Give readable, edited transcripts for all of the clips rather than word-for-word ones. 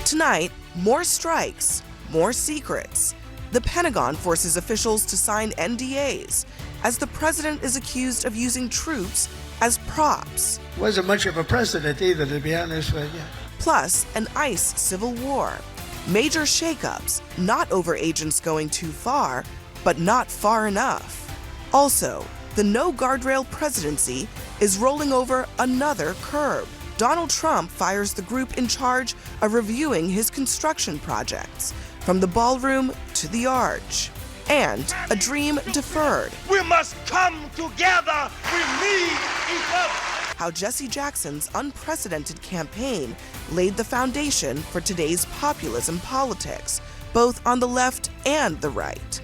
Tonight, more strikes, more secrets. The Pentagon forces officials to sign NDAs as the president is accused of using troops as props. Wasn't much of a president either, to be honest with you. Plus, an ICE civil war. Major shakeups, not over agents going too far, but not far enough. Also, the no guardrail presidency is rolling over another curb. Donald Trump fires the group in charge of reviewing his construction projects, from the ballroom to the arch. And a dream deferred. We must come together. We need each other. How Jesse Jackson's unprecedented campaign laid the foundation for today's populism politics, both on the left and the right.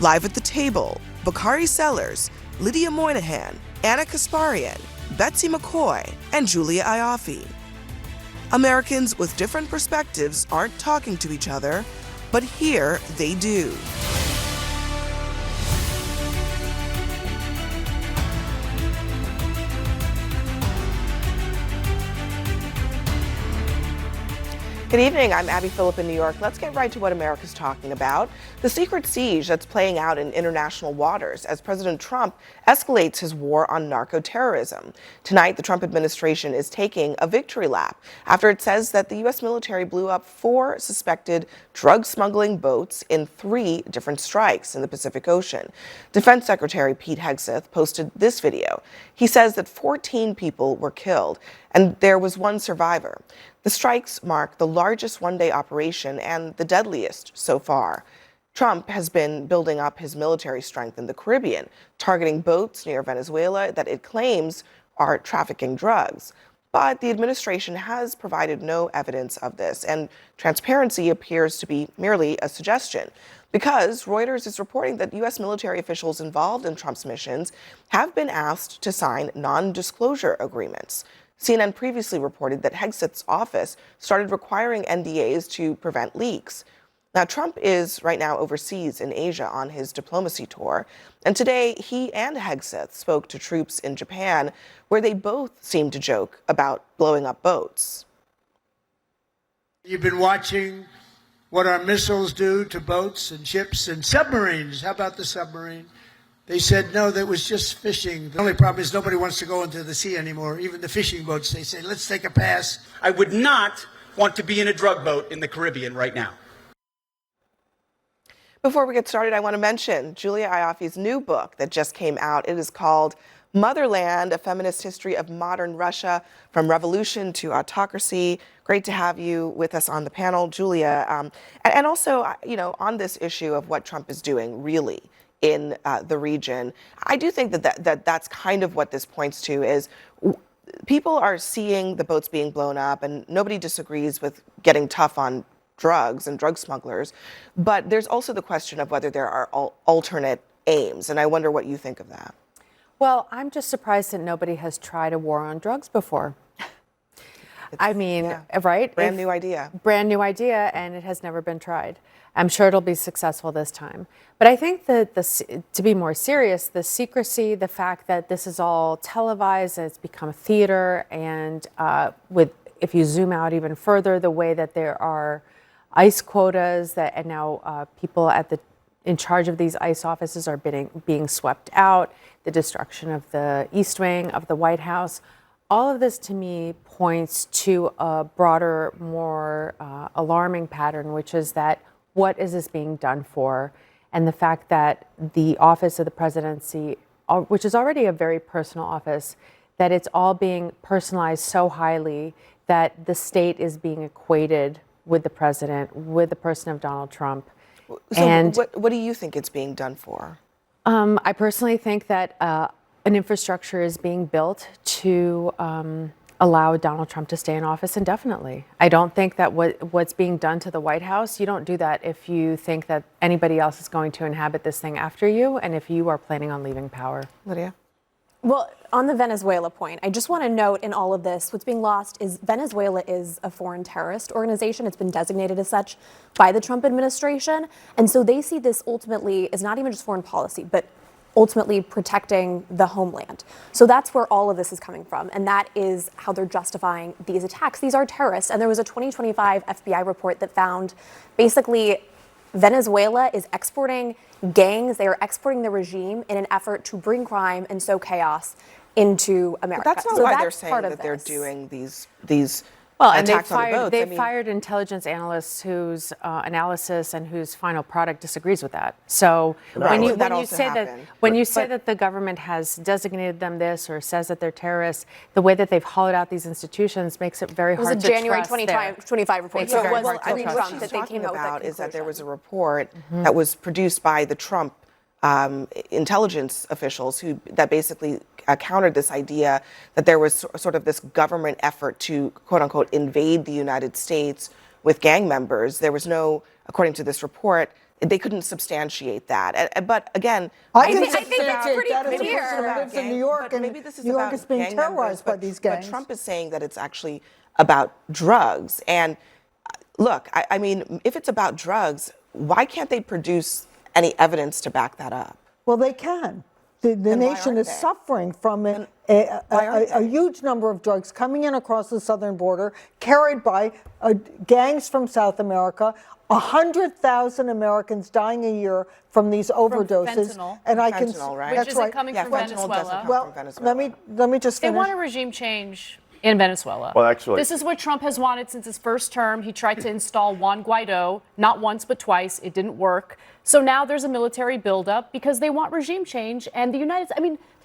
Live at the table, Bakari Sellers, Lydia Moynihan, Anna Kasparian, Betsy McCaughey, and Julia Ioffe. Americans with different perspectives aren't talking to each other, but here they do. Good evening, I'm Abby Phillip in New York. Let's get right to what America's talking about. The secret siege that's playing out in international waters as President Trump escalates his war on narco-terrorism. Tonight, the Trump administration is taking a victory lap after it says that the U.S. military blew up 4 suspected drug smuggling boats in 3 different strikes in the Pacific Ocean. Defense Secretary Pete Hegseth posted this video. He says that 14 people were killed and there was 1 survivor. The strikes mark the largest one-day operation and the deadliest so far. Trump has been building up his military strength in the Caribbean, targeting boats near Venezuela that it claims are trafficking drugs. But the administration has provided no evidence of this, and transparency appears to be merely a suggestion, because Reuters is reporting that U.S. military officials involved in Trump's missions have been asked to sign non-disclosure agreements. CNN previously reported that Hegseth's office started requiring NDAs to prevent leaks. Now, Trump is right now overseas in Asia on his diplomacy tour, and today he and Hegseth spoke to troops in Japan, where they both seemed to joke about blowing up boats. You've been watching what our missiles do to boats and ships and submarines. How about the submarine? They said, no, that was just fishing. The only problem is nobody wants to go into the sea anymore. Even the fishing boats, they say, let's take a pass. I would not want to be in a drug boat in the Caribbean right now. Before we get started, I want to mention Julia Ioffe's new book that just came out. It is called Motherland, A Feminist History of Modern Russia, From Revolution to Autocracy. Great to have you with us on the panel, Julia. And also, on this issue of what Trump is doing, really, in the region. I do think that's kind of what this points to is people are seeing the boats being blown up, and nobody disagrees with getting tough on drugs and drug smugglers. But there's also the question of whether there are alternate aims, and I wonder what you think of that. Well, I'm just surprised that nobody has tried a war on drugs before. I mean, right? Brand new idea. Brand new idea, and it has never been tried. I'm sure it'll be successful this time. But I think that to be more serious, the secrecy, the fact that this is all televised, and it's become theater, and if you zoom out even further, the way that there are ICE quotas and now people in charge of these ICE offices are being swept out, the destruction of the East Wing of the White House. All of this to me points to a broader, more alarming pattern, which is that what is this being done for? And the fact that the office of the presidency, which is already a very personal office, that it's all being personalized so highly that the state is being equated with the president, with the person of Donald Trump. So and what do you think it's being done for? I personally think that an infrastructure is being built to allow Donald Trump to stay in office indefinitely. I don't think that what's being done to the White House, you don't do that if you think that anybody else is going to inhabit this thing after you and if you are planning on leaving power. Lydia? Well, on the Venezuela point, I just want to note in all of this, what's being lost is Venezuela is a foreign terrorist organization. It's been designated as such by the Trump administration. And so they see this ultimately as not even just foreign policy, but ultimately protecting the homeland. So that's where all of this is coming from, and that is how they're justifying these attacks. These are terrorists, and there was a 2025 FBI report that found basically Venezuela is exporting gangs, they are exporting the regime in an effort to bring crime and sow chaos into America. But that's not so why that's they're saying part of that they're this. doing these Well, and attacks on the boats. they fired intelligence analysts whose analysis and whose final product disagrees with that. So when you say that the government has designated them this or says that they're terrorists, the way that they've hollowed out these institutions makes it very hard to trust. It was a January 2025 report. So it was I think what she's talking about is that there was a report that was produced by the Trump intelligence officials that basically countered this idea that there was sort of this government effort to, quote unquote, invade the United States with gang members. There was no, according to this report, they couldn't substantiate that. But again, I think it's pretty that as a clear. person who lives in New York, and maybe this is New York about is being gang terrorized by members, these gangs. But Trump is saying that it's actually about drugs. And look, I mean, if it's about drugs, why can't they produce any evidence to back that up? Well, they can. The nation is suffering from a huge number of drugs coming in across the southern border, carried by gangs from South America. 100,000 Americans dying a year from these overdoses. Fentanyl. And I can, Fentanyl, right? Which that's isn't right. coming from fentanyl Venezuela. doesn't come Well, from Venezuela. let me just They finish. want a regime change in Venezuela. Well, actually, this is what Trump has wanted since his first term. He tried to install Juan Guaido, not once but twice. It didn't work. So now there's a military buildup because they want regime change. And the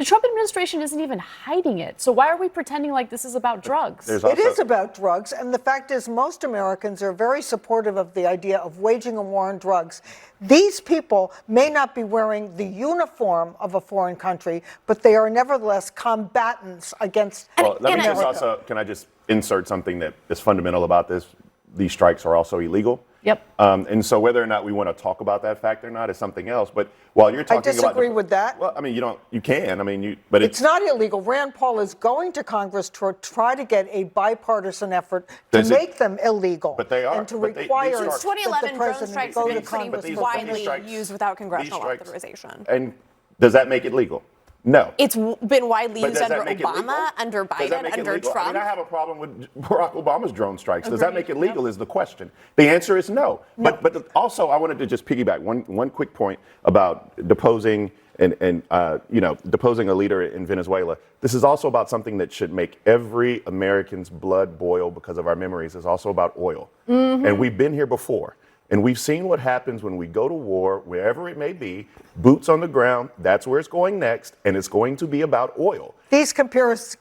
Trump administration isn't even hiding it. So why are we pretending like this is about drugs? It is about drugs, and the fact is most Americans are very supportive of the idea of waging a war on drugs. These people may not be wearing the uniform of a foreign country, but they are nevertheless combatants against well, let me just America. also, can I just insert something that is fundamental about this? These strikes are also illegal. Yep. And so whether or not we want to talk about that fact or not is something else. But while you're talking about, disagree with that. Well, I mean, you can. I mean, but It's not illegal. Rand Paul is going to Congress to try to get a bipartisan effort to make them illegal. But they are. And to But require these Since strikes- 2011, drone strikes have been But pretty these widely strikes- used without congressional these strikes- authorization. And does that make it legal? No. It's been widely But used does that under make it legal? Obama, under Does that Biden, make it under legal? Trump. I mean, I have a problem with Barack Obama's drone strikes. Does that Agreed. make it legal is the question. The answer is no. But also, I wanted to just piggyback one quick point about deposing deposing a leader in Venezuela. This is also about something that should make every American's blood boil because of our memories. It's also about oil. And we've been here before. And we've seen what happens when we go to war, wherever it may be, boots on the ground, that's where it's going next, and it's going to be about oil. These conspiracy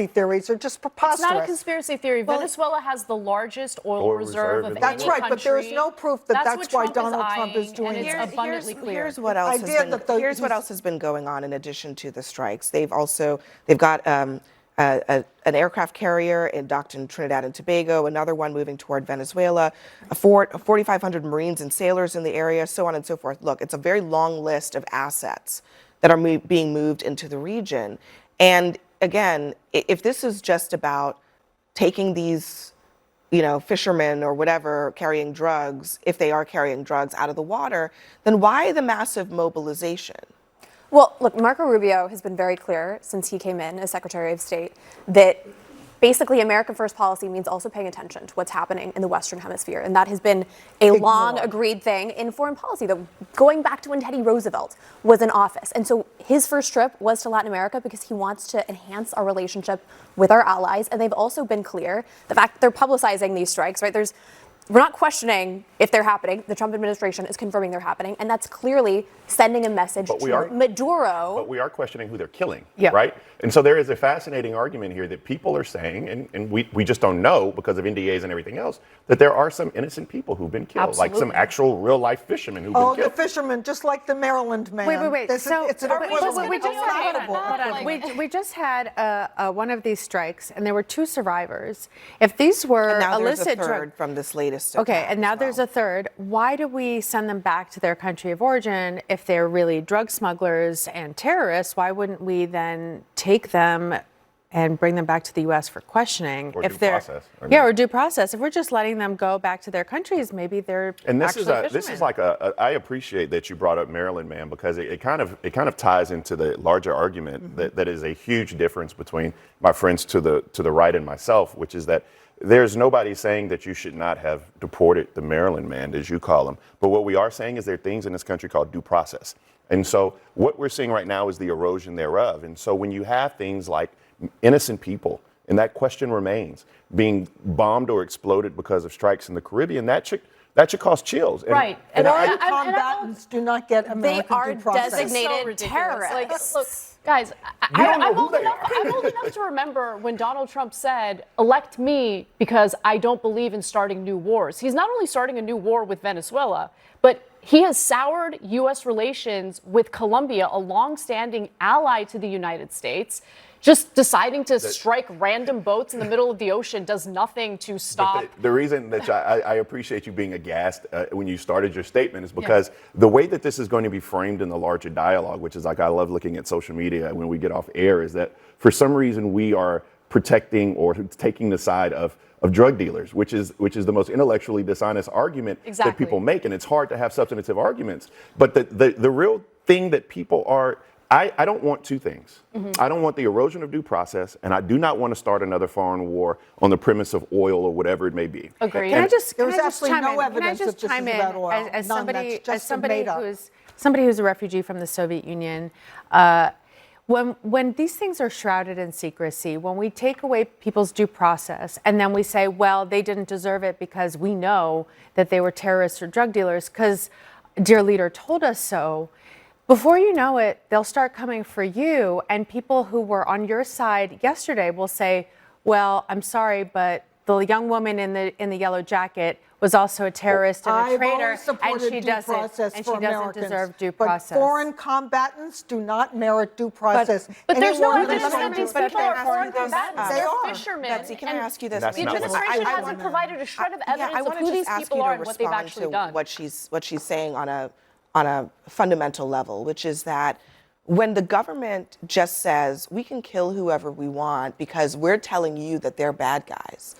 theories are just preposterous. It's not a conspiracy theory. Venezuela has the largest oil reserve of any That's right, country. but there is no proof that that's what why Trump is Donald Trump is eyeing, doing and that. it's abundantly clear. Here's what else has been going on in addition to the strikes. They've got an aircraft carrier docked in Trinidad and Tobago, another one moving toward Venezuela, 4,500 Marines and sailors in the area, so on and so forth. Look, it's a very long list of assets that are being moved into the region. And again, if this is just about taking these, fishermen or whatever carrying drugs, if they are carrying drugs out of the water, then why the massive mobilization? Well, look, Marco Rubio has been very clear since he came in as Secretary of State that basically American first policy means also paying attention to what's happening in the Western Hemisphere. And that has been a long agreed thing in foreign policy, that going back to when Teddy Roosevelt was in office. And so his first trip was to Latin America because he wants to enhance our relationship with our allies. And they've also been clear, the fact that they're publicizing these strikes, right? We're not questioning if they're happening. The Trump administration is confirming they're happening. And that's clearly sending a message to Maduro. But we are questioning who they're killing, Yeah. right? And so there is a fascinating argument here that people are saying, and we just don't know because of NDAs and everything else, that there are some innocent people who've been killed, like some actual real-life fishermen who've been killed. Oh, the fishermen, just like the Maryland man. Wait. It's an equivalent. We just had one of these strikes, and there were 2 survivors. If these were And now there's illicit a third from this latest attack Okay, and now as there's well. a third. Why do we send them back to their country of origin if they're really drug smugglers and terrorists? Why wouldn't we then take them and bring them back to the U.S. for questioning. Or if due they're, process. Yeah, or due process. If we're just letting them go back to their countries, maybe they're And this actually is like I appreciate that you brought up Maryland Man, because it kind of ties into the larger argument that is a huge difference between my friends to the right and myself, which is that there's nobody saying that you should not have deported the Maryland Man, as you call him. But what we are saying is there are things in this country called due process. And so what we're seeing right now is the erosion thereof. And so when you have things like innocent people, and that question remains, being bombed or exploded because of strikes in the Caribbean, that should cause chills. Right. And foreign combatants do not get American They are due process. designated terrorists. Like, look, guys, I'm old enough to remember when Donald Trump said, elect me because I don't believe in starting new wars. He's not only starting a new war with Venezuela, but he has soured U.S. relations with Colombia, a longstanding ally to the United States. Just deciding to strike random boats in the middle of the ocean does nothing to stop. The reason that I appreciate you being aghast when you started your statement is because the way that this is going to be framed in the larger dialogue, which is like I love looking at social media when we get off air, is that for some reason we are protecting or taking the side of drug dealers, which is the most intellectually dishonest argument that people make. And it's hard to have substantive arguments. But the real thing that people are, I don't want two things. I don't want the erosion of due process, and I do not want to start another foreign war on the premise of oil or whatever it may be. Agreed. There's absolutely no evidence that this is about oil. As None. somebody who's a refugee from the Soviet Union, when these things are shrouded in secrecy, when we take away people's due process, and then we say, well, they didn't deserve it because we know that they were terrorists or drug dealers because dear leader told us so. Before you know it, they'll start coming for you, and people who were on your side yesterday will say, well, I'm sorry, but the young woman in the yellow jacket was also a terrorist and a traitor, and she doesn't deserve due process. But foreign combatants do not merit due process. But there's no evidence Anyone that these who people are foreign combatants. They They're are. fishermen. Betsy, can I ask you this? The administration hasn't provided a shred of evidence of who these people are and what they've actually done. What she's saying on a fundamental level, which is that when the government just says we can kill whoever we want because we're telling you that they're bad guys,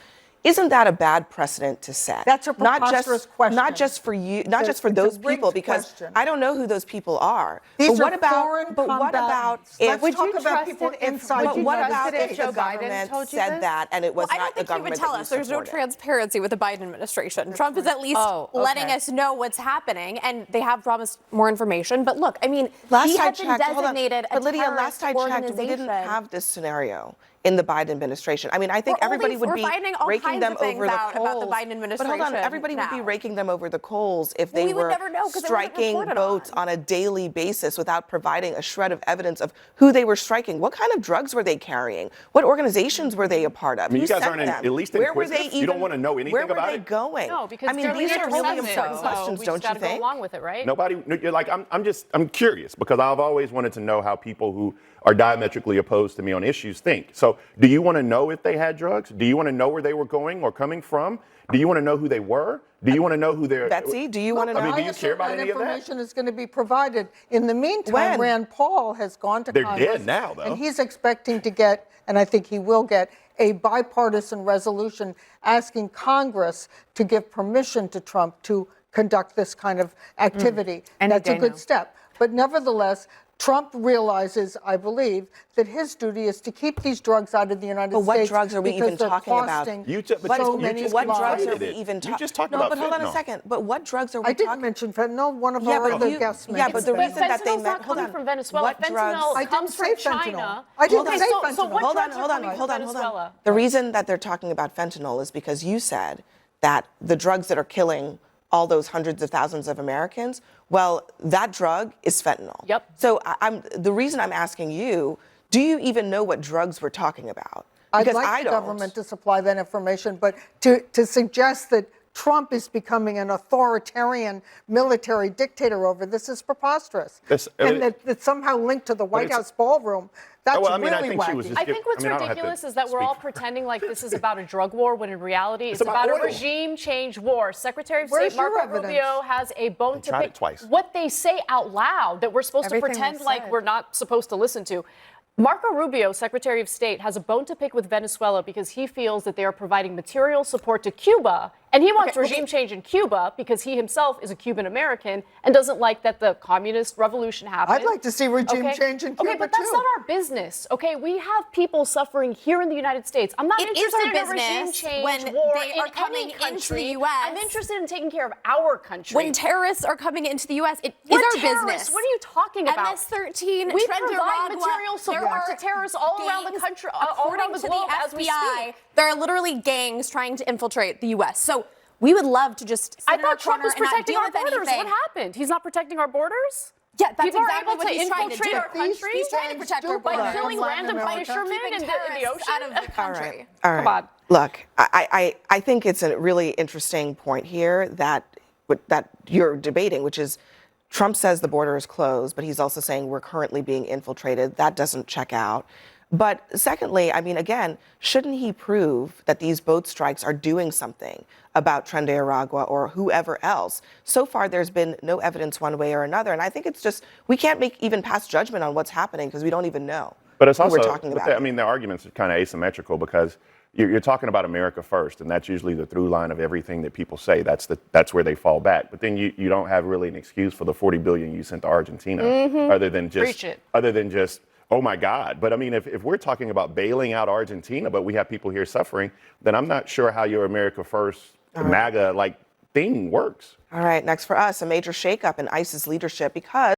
isn't that a bad precedent to set? That's a preposterous question. Not just for you, not just for those people, because I don't know who those people are. These but are foreign combatants. if Let's talk about people inside but the what United about States? if the government said that and it was I not don't the think he would government tell that you us. There's no supported? transparency with the Biden administration. Trump is at least letting us know what's happening, and they have promised more information. But look, I mean, he had been designated a but Lydia, terrorist last I checked, we didn't have this scenario in the Biden administration. I mean, I think everybody would be raking them over the coals. About the Biden administration. But hold on, everybody would be raking them over the coals if they would were never know, 'cause they wouldn't striking report it boats on a daily basis without providing a shred of evidence of who they were striking. What kind of drugs were they carrying? What organizations were they a part of? I mean, you Who guys sent aren't them? at least Where were inquisitive? they even? You don't want to know anything where about were they it? going? No, because I mean, these are really important questions, we don't just you gotta think? go along with it, right? Nobody, you're like, I'm curious because I've always wanted to know how people who are diametrically opposed to me on issues think. So do you want to know if they had drugs? Do you want to know where they were going or coming from? Do you want to know who they were? Do you want to know who they're... Betsy, do you want to know? I mean, do I you care assume about any of that? information is going to be provided. In the meantime, When? Rand Paul has gone to They're Congress. dead now, though. And he's expecting to get, and I think he will get, a bipartisan resolution asking Congress to give permission to Trump to conduct this kind of activity. Any That's a day good now. step. But nevertheless, Trump realizes, I believe, that his duty is to keep these drugs out of the United States. But what drugs are we even because they're talking about? costing You ju- but so you many just What lives. drugs are conflated we it. even You talking? just talked No, about but hold on a fentanyl. second. But what drugs are we I didn't talking? mention fentanyl. One of Yeah, our but other you- guests yeah, mentioned but the fentanyl. reason that they fentanyl's meant- not hold coming on. from Venezuela. What drugs- Fentanyl I comes didn't from say fentanyl. China. I didn't Okay, say so fentanyl. what Hold on, drugs are hold on, coming hold from on, hold on. Venezuela? The reason that they're talking about fentanyl is because you said that the drugs that are killing all those hundreds of thousands of Americans, well, that drug is fentanyl. Yep. So the reason I'm asking you, do you even know what drugs we're talking about? I'd Because like I the don't. government to supply that information, but to suggest that Trump is becoming an authoritarian military dictator over this is preposterous. And that somehow linked to the White it's- House ballroom, that's Well, I mean, I really think she wacky. was just I think what's I mean, I don't have to ridiculous is that we're all speak. pretending like this is about a drug war when in reality it's about about a oil. regime change war. Secretary of Where's State your Marco evidence? Rubio has a bone They to tried pick. it twice. What they say out loud that we're supposed Everything to pretend they like said. we're not supposed to listen to. Marco Rubio, Secretary of State, has a bone to pick with Venezuela because he feels that they are providing material support to Cuba, and he wants regime change in Cuba because he himself is a Cuban American and doesn't like that the communist revolution happened. I'd like to see regime change in Cuba, Okay, but that's too. not our business. Okay, we have people suffering here in the United States. I'm not interested in a regime change when war they are in coming any into country. the U.S. I'm interested in taking care of our country. When terrorists are coming into the U.S., it is What our terrorists? business. What are you talking about? MS-13, We Tren de provide Aragua, material support to terrorists all around the gangs, country, all around the globe as we speak. There are literally gangs trying to infiltrate the U.S. So we would love to just sit I in our thought Trump corner was and not protecting deal our with borders. anything. What happened? He's not protecting our borders? Yeah, that's People are exactly able what to he's trying to infiltrate do. our country. He's trying to protect our By borders. killing random fishermen in the ocean? Out of the country. All right. Come on. Look, I think it's a really interesting point here that you're debating, which is Trump says the border is closed, but he's also saying we're currently being infiltrated. That doesn't check out. But secondly, I mean, again, shouldn't he prove that these boat strikes are doing something about Tren de Aragua or whoever else? So far, there's been no evidence one way or another. And I think it's just, we can't make even pass judgment on what's happening because we don't even know But it's who also, we're talking about. I mean, the arguments are kind of asymmetrical because you're talking about America first, and that's usually the through line of everything that people say. That's where they fall back. But then you don't have really an excuse for the $40 billion you sent to Argentina, other than just oh my God. But I mean, if we're talking about bailing out Argentina, but we have people here suffering, then I'm not sure how your America first MAGA like thing works. All right, next for us, a major shakeup in ISIS leadership because